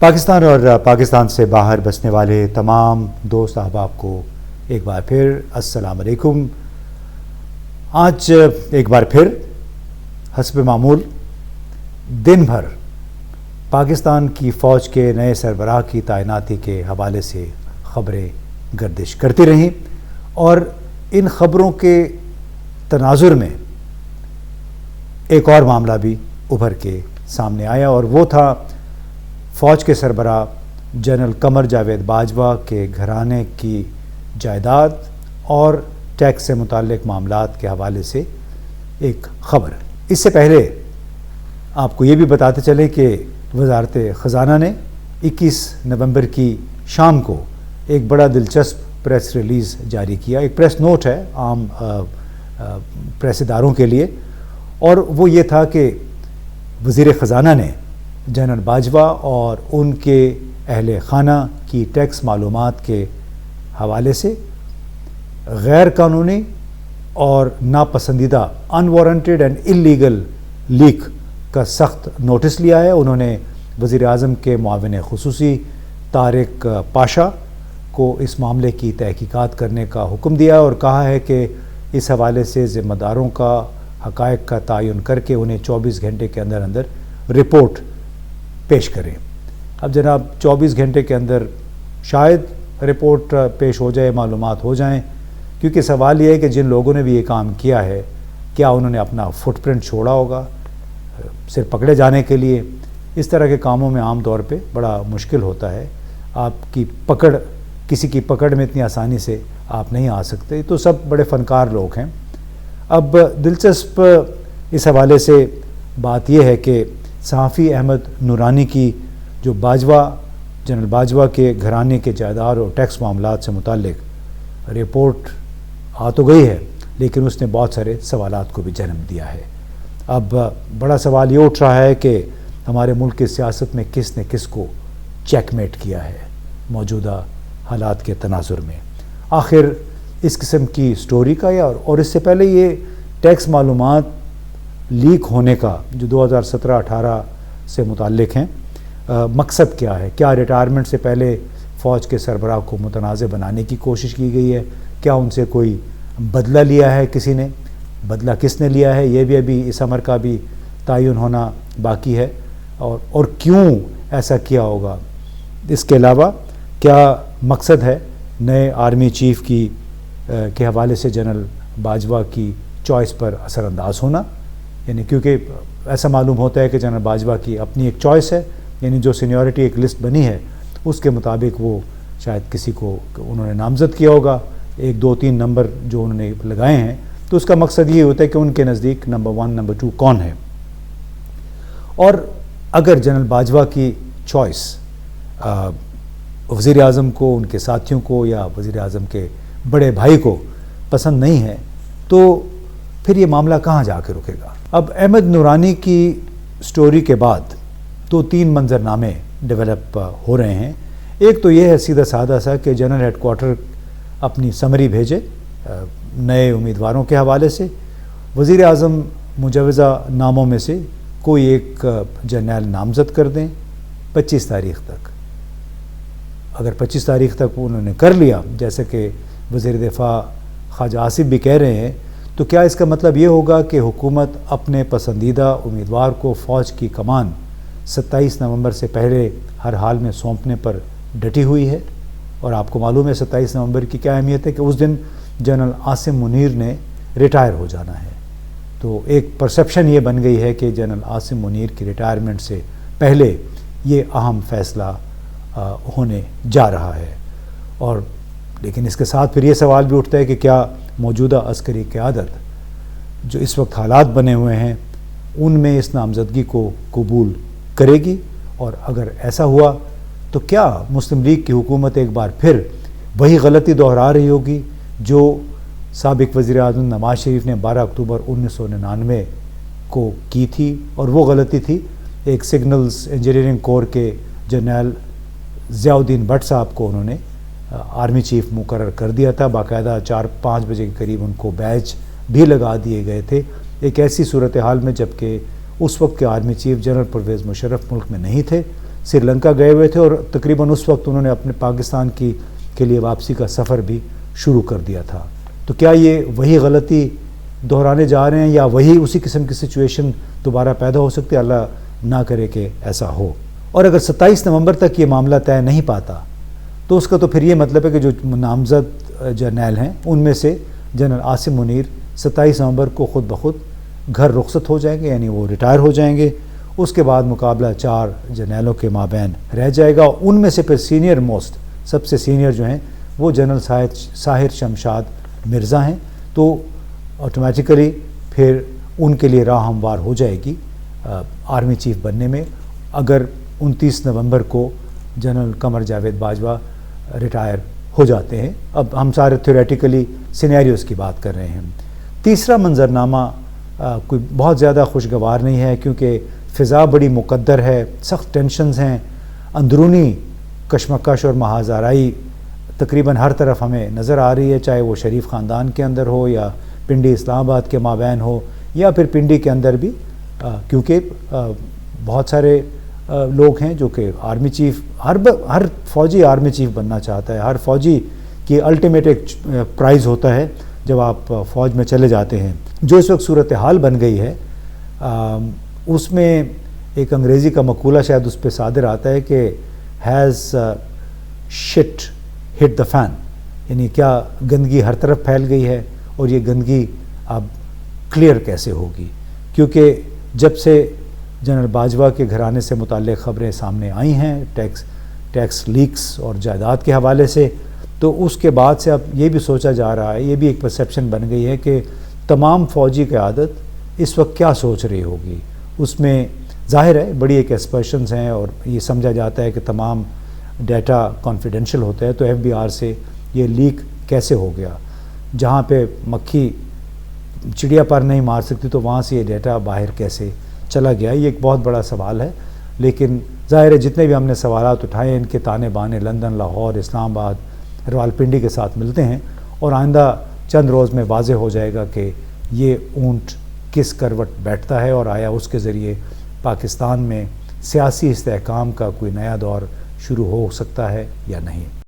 پاکستان اور پاکستان سے باہر بسنے والے تمام دوست احباب کو ایک بار پھر السلام علیکم۔ آج ایک بار پھر حسب معمول دن بھر پاکستان کی فوج کے نئے سربراہ کی تعیناتی کے حوالے سے خبریں گردش کرتی رہیں اور ان خبروں کے تناظر میں ایک اور معاملہ بھی ابھر کے سامنے آیا اور وہ تھا فوج کے سربراہ جنرل قمر جاوید باجوہ کے گھرانے کی جائیداد اور ٹیکس سے متعلق معاملات کے حوالے سے ایک خبر۔ اس سے پہلے آپ کو یہ بھی بتاتے چلیں کہ وزارت خزانہ نے 21 نومبر کی شام کو ایک بڑا دلچسپ پریس ریلیز جاری کیا، ایک پریس نوٹ ہے عام پریس اداروں کے لیے، اور وہ یہ تھا کہ وزیر خزانہ نے جنرل باجوہ اور ان کے اہل خانہ کی ٹیکس معلومات کے حوالے سے غیر قانونی اور ناپسندیدہ انوارنٹیڈ اینڈ اللیگل لیک کا سخت نوٹس لیا ہے۔ انہوں نے وزیر اعظم کے معاون خصوصی طارق پاشا کو اس معاملے کی تحقیقات کرنے کا حکم دیا اور کہا ہے کہ اس حوالے سے ذمہ داروں کا حقائق کا تعین کر کے انہیں 24 گھنٹے کے اندر رپورٹ پیش کریں۔ اب جناب 24 گھنٹے کے اندر شاید رپورٹ پیش ہو جائے، معلومات ہو جائیں، کیونکہ سوال یہ ہے کہ جن لوگوں نے بھی یہ کام کیا ہے کیا انہوں نے اپنا فٹ پرنٹ چھوڑا ہوگا صرف پکڑے جانے کے لیے۔ اس طرح کے کاموں میں عام طور پہ بڑا مشکل ہوتا ہے، آپ کی پکڑ کسی کی پکڑ میں اتنی آسانی سے آپ نہیں آ سکتے، تو سب بڑے فنکار لوگ ہیں۔ اب دلچسپ اس حوالے سے بات یہ ہے کہ صحافی احمد نورانی کی جو جنرل باجوہ کے گھرانے کے جائیداد اور ٹیکس معاملات سے متعلق رپورٹ آ تو گئی ہے، لیکن اس نے بہت سارے سوالات کو بھی جنم دیا ہے۔ اب بڑا سوال یہ اٹھ رہا ہے کہ ہمارے ملک کی سیاست میں کس نے کس کو چیک میٹ کیا ہے موجودہ حالات کے تناظر میں۔ آخر اس قسم کی سٹوری کا اور اس سے پہلے یہ ٹیکس معلومات لیک ہونے کا جو 2017-18 سے متعلق ہیں، مقصد کیا ہے؟ کیا ریٹائرمنٹ سے پہلے فوج کے سربراہ کو متنازع بنانے کی کوشش کی گئی ہے؟ کیا ان سے کوئی بدلہ لیا ہے کسی نے؟ بدلہ کس نے لیا ہے یہ بھی ابھی اس امر کا بھی تعین ہونا باقی ہے، اور کیوں ایسا کیا ہوگا۔ اس کے علاوہ کیا مقصد ہے نئے آرمی چیف کے حوالے سے جنرل باجوہ کی چوائس پر اثر انداز ہونا؟ یعنی کیونکہ ایسا معلوم ہوتا ہے کہ جنرل باجوہ کی اپنی ایک چوائس ہے، یعنی جو سینیورٹی ایک لسٹ بنی ہے اس کے مطابق وہ شاید کسی کو انہوں نے نامزد کیا ہوگا، 1 2 3 نمبر جو انہوں نے لگائے ہیں، تو اس کا مقصد یہ ہوتا ہے کہ ان کے نزدیک نمبر 1 نمبر 2 کون ہے۔ اور اگر جنرل باجوہ کی چوائس وزیر اعظم کو، ان کے ساتھیوں کو یا وزیر اعظم کے بڑے بھائی کو پسند نہیں ہے تو پھر یہ معاملہ کہاں جا کے رکے گا۔ اب احمد نورانی کی سٹوری کے بعد 2-3 منظرنامے ڈیولپ ہو رہے ہیں۔ ایک تو یہ ہے سیدھا سادہ سا کہ جنرل ہیڈ کوارٹر اپنی سمری بھیجے نئے امیدواروں کے حوالے سے، وزیر اعظم مجوزہ ناموں میں سے کوئی ایک جرنیل نامزد کر دیں 25 تاریخ تک۔ اگر 25 تاریخ تک انہوں نے کر لیا جیسے کہ وزیر دفاع خواجہ آصف بھی کہہ رہے ہیں، تو کیا اس کا مطلب یہ ہوگا کہ حکومت اپنے پسندیدہ امیدوار کو فوج کی کمان 27 نومبر سے پہلے ہر حال میں سونپنے پر ڈٹی ہوئی ہے؟ اور آپ کو معلوم ہے 27 نومبر کی کیا اہمیت ہے کہ اس دن جنرل عاصم منیر نے ریٹائر ہو جانا ہے۔ تو ایک پرسیپشن یہ بن گئی ہے کہ جنرل عاصم منیر کی ریٹائرمنٹ سے پہلے یہ اہم فیصلہ ہونے جا رہا ہے۔ اور لیکن اس کے ساتھ پھر یہ سوال بھی اٹھتا ہے کہ کیا موجودہ عسکری قیادت جو اس وقت حالات بنے ہوئے ہیں ان میں اس نامزدگی کو قبول کرے گی؟ اور اگر ایسا ہوا تو کیا مسلم لیگ کی حکومت ایک بار پھر وہی غلطی دہرا رہی ہوگی جو سابق وزیر اعظم نواز شریف نے 12 اکتوبر 1999 کو کی تھی؟ اور وہ غلطی تھی ایک سگنلز انجینئرنگ کور کے جنرل ضیاء الدین بٹ صاحب کو انہوں نے آرمی چیف مقرر کر دیا تھا، باقاعدہ 4-5 بجے کے قریب ان کو بیج بھی لگا دیے گئے تھے، ایک ایسی صورتحال میں جبکہ اس وقت کے army chief general Pervez Musharraf ملک میں نہیں تھے، سری لنکا گئے ہوئے تھے اور تقریباً اس وقت انہوں نے اپنے پاکستان کے لیے واپسی کا سفر بھی شروع کر دیا تھا. تو کیا یہ وہی غلطی دہرانے جا رہے ہیں یا وہی اسی قسم کی سچویشن دوبارہ پیدا ہو سکتی ہے؟ اللہ نہ کرے کہ ایسا ہو. اور اگر 27 نومبر تک یہ معاملہ طے نہیں پاتا تو اس کا تو پھر یہ مطلب ہے کہ جو نامزد جرنیل ہیں ان میں سے جنرل عاصم منیر 27 نومبر کو خود بخود گھر رخصت ہو جائیں گے، یعنی وہ ریٹائر ہو جائیں گے. اس کے بعد مقابلہ 4 جرنیلوں کے مابین رہ جائے گا. ان میں سے پھر سینئر موسٹ، سب سے سینئر جو ہیں وہ جنرل ساحر شمشاد مرزا ہیں. تو آٹومیٹیکلی پھر ان کے لیے راہ ہموار ہو جائے گی آرمی چیف بننے میں، اگر 29 نومبر کو جنرل قمر جاوید باجوہ ریٹائر ہو جاتے ہیں. اب ہم سارے تھیوریٹیکلی سینیریوز کی بات کر رہے ہیں. تیسرا منظرنامہ کوئی بہت زیادہ خوشگوار نہیں ہے کیونکہ فضا بڑی مقدر ہے، سخت ٹینشنز ہیں، اندرونی کشمکش اور محاذ آرائی تقریباً ہر طرف ہمیں نظر آ رہی ہے، چاہے وہ شریف خاندان کے اندر ہو یا پنڈی اسلام آباد کے مابین ہو یا پھر پنڈی کے اندر بھی، کیونکہ بہت سارے لوگ ہیں جو کہ آرمی چیف، ہر فوجی آرمی چیف بننا چاہتا ہے. ہر فوجی کی الٹیمیٹ ایک پرائز ہوتا ہے جب آپ فوج میں چلے جاتے ہیں. جو اس وقت صورتحال بن گئی ہے اس میں ایک انگریزی کا مقولہ شاید اس پہ صادر آتا ہے کہ has shit hit the fan, یعنی کیا گندگی ہر طرف پھیل گئی ہے اور یہ گندگی اب کلیئر کیسے ہوگی. کیونکہ جب سے جنرل باجوہ کے گھرانے سے متعلق خبریں سامنے آئی ہیں ٹیکس لیکس اور جائیداد کے حوالے سے، تو اس کے بعد سے اب یہ بھی سوچا جا رہا ہے، یہ بھی ایک پرسیپشن بن گئی ہے کہ تمام فوجی قیادت اس وقت کیا سوچ رہی ہوگی. اس میں ظاہر ہے بڑی ایک ایسپرشنز ہیں اور یہ سمجھا جاتا ہے کہ تمام ڈیٹا کانفیڈینشیل ہوتا ہے، تو ایف بی آر سے یہ لیک کیسے ہو گیا. جہاں پہ مکھی چڑیا پر نہیں مار سکتی تو وہاں سے یہ ڈیٹا باہر کیسے چلا گیا، یہ ایک بہت بڑا سوال ہے. لیکن ظاہر ہے جتنے بھی ہم نے سوالات اٹھائے ان کے تانے بانے لندن، لاہور، اسلام آباد، راولپنڈی کے ساتھ ملتے ہیں اور آئندہ چند روز میں واضح ہو جائے گا کہ یہ اونٹ کس کروٹ بیٹھتا ہے اور آیا اس کے ذریعے پاکستان میں سیاسی استحکام کا کوئی نیا دور شروع ہو سکتا ہے یا نہیں.